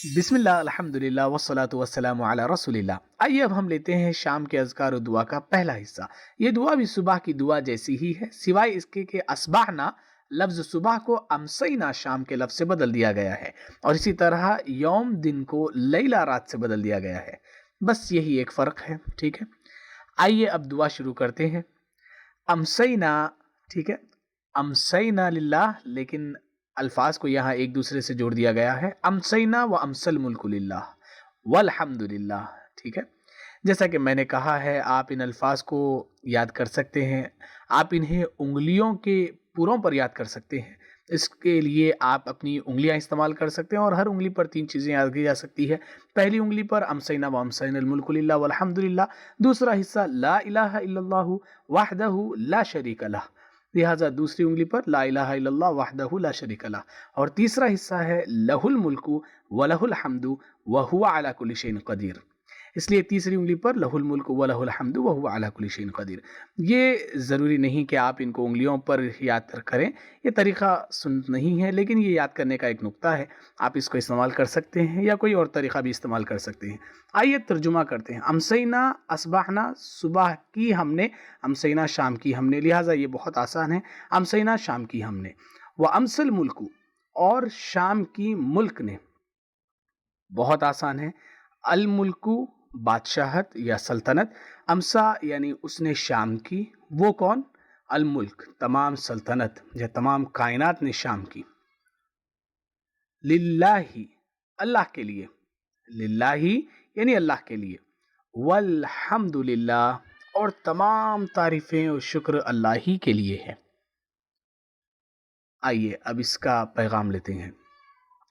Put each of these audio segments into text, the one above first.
بسم اللہ الحمدللہ والصلاة والسلام علی رسول اللہ۔ آئیے اب ہم لیتے ہیں شام کے اذکار و دعا کا پہلا حصہ۔ یہ دعا بھی صبح کی دعا جیسی ہی ہے، سوائے اس کے کہ اصبحنا لفظ صبح کو امسینا شام کے لفظ سے بدل دیا گیا ہے، اور اسی طرح یوم دن کو لیلہ رات سے بدل دیا گیا ہے۔ بس یہی ایک فرق ہے، ٹھیک ہے۔ آئیے اب دعا شروع کرتے ہیں۔ امسینا، ٹھیک ہے، امسینا للہ، لیکن الفاظ کو یہاں ایک دوسرے سے جوڑ دیا گیا ہے۔ امسینا و امسل ملک للہ والحمد للہ، ٹھیک ہے۔ جیسا کہ میں نے کہا ہے، آپ ان الفاظ کو یاد کر سکتے ہیں، آپ انہیں انگلیوں کے پوروں پر یاد کر سکتے ہیں۔ اس کے لیے آپ اپنی انگلیاں استعمال کر سکتے ہیں، اور ہر انگلی پر 3 چیزیں یاد کی جا سکتی ہے۔ پہلی انگلی پر امسینا و امسینا الملک للہ والحمد للہ، دوسرا حصہ لا الہ الا اللہ وحدہ لا شریک لہ، لہذا دوسری انگلی پر لا الہ الا اللہ وحدہ لا شریک لہ، اور تیسرا حصہ ہے لہ الملک ولہ الحمد وہو علی کل شیء قدیر، اس لیے تیسری انگلی پر لہ الملک ولہ الحمد وہو علی کل شیء قدیر۔ یہ ضروری نہیں کہ آپ ان کو انگلیوں پر یاد کریں، یہ طریقہ سنت نہیں ہے، لیکن یہ یاد کرنے کا ایک نقطہ ہے، آپ اس کو استعمال کر سکتے ہیں، یا کوئی اور طریقہ بھی استعمال کر سکتے ہیں۔ آئیے ترجمہ کرتے ہیں۔ امسینا اصبحنا، صبح کی ہم نے، امسینا شام کی ہم نے، لہٰذا یہ بہت آسان ہے۔ امسینا شام کی ہم نے، وہ امسل ملک، اور شام کی ملک نے، بہت آسان ہے۔ الملک بادشاہت یا سلطنت، امسا یعنی اس نے شام کی، وہ کون؟ الملک تمام سلطنت یا تمام کائنات نے شام کی۔ للہ اللہ کے لیے، للہ یعنی اللہ کے لیے، والحمد للہ اور تمام تعریفیں اور شکر اللہ ہی کے لیے ہے۔ آئیے اب اس کا پیغام لیتے ہیں۔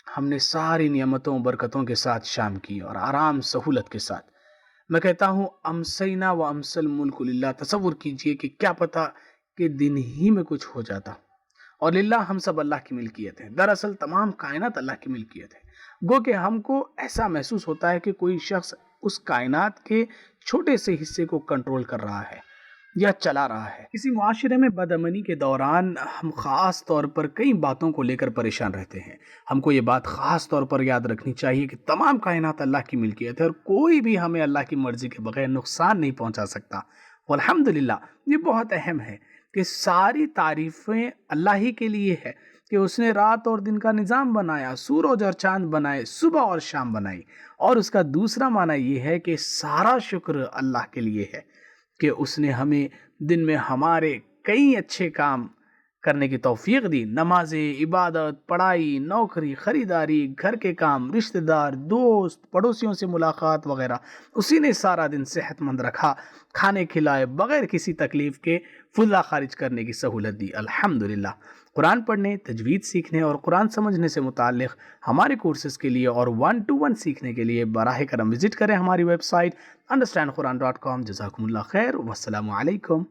ہم نے ساری نعمتوں برکتوں کے ساتھ شام کی اور آرام سہولت کے ساتھ۔ میں کہتا ہوں امسینا و امسل ملک للہ، تصور کیجئے کہ کیا پتہ کہ دن ہی میں کچھ ہو جاتا، اور للہ ہم سب اللہ کی ملکیت ہے، دراصل تمام کائنات اللہ کی ملکیت ہے۔ گو کہ ہم کو ایسا محسوس ہوتا ہے کہ کوئی شخص اس کائنات کے چھوٹے سے حصے کو کنٹرول کر رہا ہے یا چلا رہا ہے۔ کسی معاشرے میں بدامنی کے دوران ہم خاص طور پر کئی باتوں کو لے کر پریشان رہتے ہیں۔ ہم کو یہ بات خاص طور پر یاد رکھنی چاہیے کہ تمام کائنات اللہ کی ملکیت ہے، اور کوئی بھی ہمیں اللہ کی مرضی کے بغیر نقصان نہیں پہنچا سکتا۔ والحمدللہ، یہ بہت اہم ہے کہ ساری تعریفیں اللہ ہی کے لیے ہے کہ اس نے رات اور دن کا نظام بنایا، سورج اور چاند بنائے، صبح اور شام بنائی، اور اس کا دوسرا معنی یہ ہے کہ سارا شکر اللہ کے لیے ہے کہ اس نے ہمیں دن میں ہمارے کئی اچھے کام کرنے کی توفیق دی، نمازیں، عبادت، پڑھائی، نوکری، خریداری، گھر کے کام، رشتہ دار، دوست، پڑوسیوں سے ملاقات وغیرہ۔ اسی نے سارا دن صحت مند رکھا، کھانے کھلائے، بغیر کسی تکلیف کے فضلہ خارج کرنے کی سہولت دی۔ الحمدللہ۔ قرآن پڑھنے، تجوید سیکھنے اور قرآن سمجھنے سے متعلق ہمارے کورسز کے لیے اور 1-to-1 سیکھنے کے لیے براہ کرم وزٹ کریں ہماری ویب سائٹ understandquran.com۔ جزاکم اللہ خیر، والسلام علیکم۔